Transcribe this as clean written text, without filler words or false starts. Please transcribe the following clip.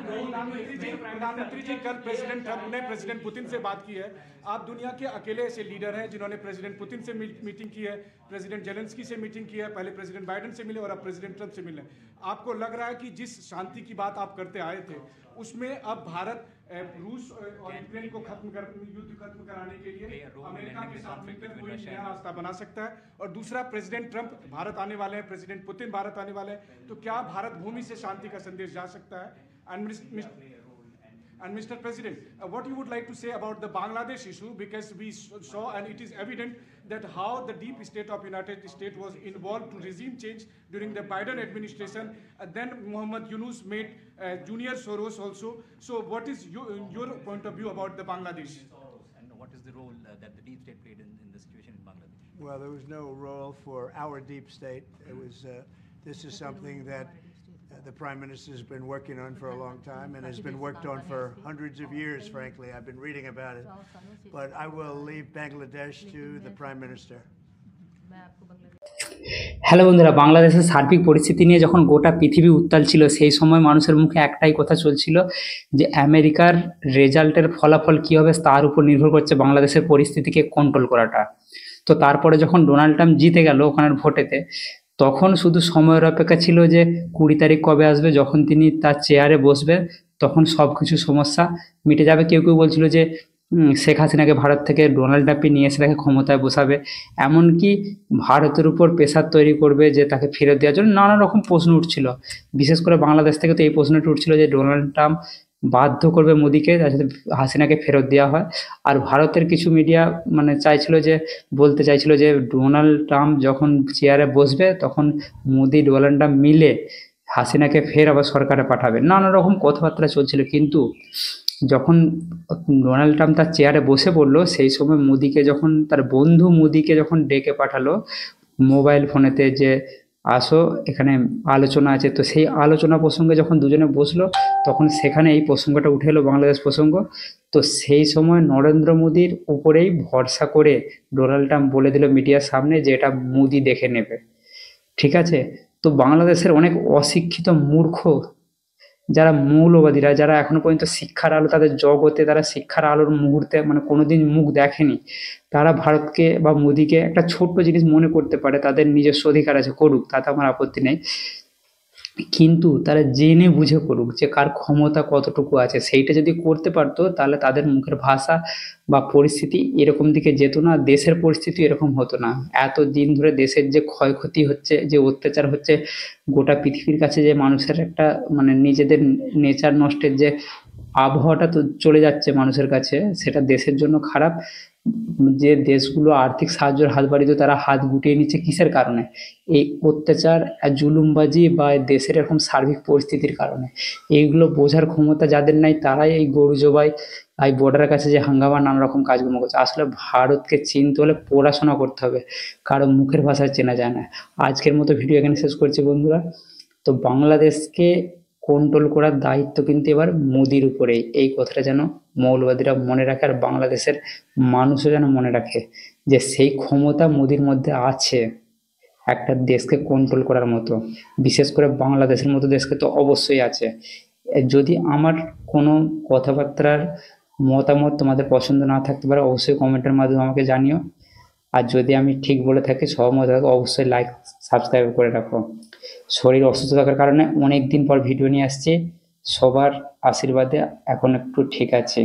प्रधानमंत्री जी कल president Trump ने प्रेसिडेंट पुतिन से बात की है। आप दुनिया के अकेले ऐसे लीडर हैं जिन्होंने प्रेसिडेंट पुतिन से मीटिंग की है, प्रेसिडेंट जेलेंस्की से मीटिंग की है, पहले प्रेसिडेंट बाइडेन से मिले और अब प्रेसिडेंट ट्रंप से मिले। आपको लग रहा है कि जिस शांति की बात आप करते आए थे उसमें अब भारत रूस और यूक्रेन को युद्ध खत्म कराने के लिए अमेरिका के साथ मिलकर कोई नया रास्ता बना सकता है? और दूसरा, प्रेसिडेंट ट्रंप भारत आने वाले हैं, प्रेसिडेंट पुतिन भारत आने वाले हैं, तो क्या भारत भूमि से शांति का संदेश जा सकता है? And Mr. President, what you would like to say about the Bangladesh issue, because we saw and it is evident that how the deep state of United States was involved to regime change during the Biden administration. Then Mohammed Yunus made Junior Soros also. So what is your point of view about the Bangladesh? And what is the role that the deep state played in the situation in Bangladesh? Well, there was no role for our deep state. It was, this is something that the Prime Minister has been working on for a long time and has been worked on for hundreds of years, frankly. I've been reading about it. But I will leave Bangladesh to the Prime Minister. Hello বন্ধুরা, বাংলাদেশের সার্বিক পরিস্থিতি নিয়ে যখন গোটা পৃথিবী উত্তাল ছিল সেই সময় মানুষের মুখে একটাই কথা চলছিল যে আমেরিকার রেজাল্টের ফলাফল কী হবে তার উপর নির্ভর করছে বাংলাদেশের পরিস্থিতিকে কন্ট্রোল করাটা। তো তারপরে যখন ডোনাল্ড ট্রাম্প জিতে গেল ওখানের ভোটেতে, তখন শুধু সময়ের অপেক্ষা ছিল যে 20 তারিখ কবে আসবে, যখন তিনি তার চেয়ারে বসবে তখন সব কিছু সমস্যা মিটে যাবে। কেউ কেউ বলছিল যে শেখ হাসিনাকে ভারত থেকে ডোনাল্ড ট্রাম্পই নিয়ে এসে তাকে ক্ষমতায় বসাবে, এমনকি ভারতের উপর প্রেশার তৈরি করবে যে তাকে ফেরত দেওয়ার জন্য নানা রকম প্রশ্ন উঠছিল। বিশেষ করে বাংলাদেশ থেকে তো এই প্রশ্নটা উঠছিল যে ডোনাল্ড ট্রাম্প বাধ্য করবে মোদিকে যাতে হাসিনাকে ফেরত দেওয়া হয়। আর ভারতের কিছু মিডিয়া বলতে চাইছিল যে ডোনাল্ড ট্রাম্প যখন চেয়ারে বসবে তখন মোদি ডোনাল্ড ট্রাম্প মিলে হাসিনাকে ফের আবার সরকারে পাঠাবে, নানা রকম কথাবার্তা চলছিল। কিন্তু যখন ডোনাল্ড ট্রাম্প তার চেয়ারে বসে পড়লো সেই সময় তার বন্ধু মোদিকে যখন ডেকে পাঠালো মোবাইল ফোনেতে যে আসো এখানে আলোচনা আছে, তো সেই আলোচনা প্রসঙ্গে যখন দুজনে বসলো তখন সেখানে এই প্রসঙ্গটা উঠে এলো, বাংলাদেশ প্রসঙ্গ। তো সেই সময় নরেন্দ্র মোদির উপরেই ভরসা করে ডোনাল্ড ট্রাম্প বলে দিল মিডিয়ার সামনে যে এটা মোদি দেখে নেবে, ঠিক আছে। তো বাংলাদেশের অনেক অশিক্ষিত মূর্খ যারা মৌলবাদীরা, যারা এখনো পর্যন্ত শিক্ষার আলো তাদের জগতে, তারা শিক্ষার আলোর মুহূর্তে কোনোদিন মুখ দেখেনি, তারা ভারতকে বা মোদিকে একটা ছোট্ট জিনিস মনে করতে পারে, তাদের নিজস্ব অধিকার আছে, করুক, তাতে আমার আপত্তি নেই। কিন্তু তারা জেনে বুঝে করুক যে কার ক্ষমতা কতটুকু আছে। সেইটা যদি করতে পারতো তাহলে তাদের মুখের ভাষা বা পরিস্থিতি এরকম দিকে যেত না, দেশের পরিস্থিতি এরকম হতো না। এত দিন ধরে দেশের যে ক্ষয়ক্ষতি হচ্ছে, যে অত্যাচার হচ্ছে, গোটা পৃথিবীর কাছে যে মানুষের একটা নিজেদের নেচার নষ্টের যে আবহাওয়াটা তো চলে যাচ্ছে মানুষের কাছে, সেটা দেশের জন্য খারাপ। যে দেশগুলো আর্থিক সাহায্যের হাত বাড়িয়ে তারা হাত গুটিয়ে নিচ্ছে কিসের কারণে? এই অত্যাচার, জুলুমবাজি বা দেশের এরকম সার্বিক পরিস্থিতির কারণে। এইগুলো বোঝার ক্ষমতা যাদের নাই তারাই এই গরু জবাই, এই বর্ডারের কাছে যে হাঙ্গামা নানা রকম কাজকর্ম করছে। আসলে ভারতকে চিনতে হলে পড়াশোনা করতে হবে, কারো মুখের ভাষায় চেনা যায় না। আজকের মতো ভিডিও এখানে শেষ করছি বন্ধুরা। তো বাংলাদেশকে কন্ট্রোল করার দায়িত্ব কিন্তু এবার মোদির উপরেই, এই কথাটা যেন মৌলবাদীরা মনে রাখে আর বাংলাদেশের মানুষও যেন মনে রাখে যে সেই ক্ষমতা মোদির মধ্যে আছে একটা দেশকে কন্ট্রোল করার মতো। বিশেষ করে বাংলাদেশের মতো দেশকে তো অবশ্যই আছে। যদি আমার কোনো কথাবার্তার মতামত তোমাদের পছন্দ না থাকতে পারে অবশ্যই কমেন্টের মাধ্যমে আমাকে জানিও। আর যদি আমি ঠিক বলে থাকি, সহমত থাকি, অবশ্যই লাইক সাবস্ক্রাইব করে রাখো। শরীর অসুস্থ থাকার কারণে অনেক দিন পর ভিডিও নিয়ে আসছি, সবার আশীর্বাদে এখন একটু ঠিক আছে।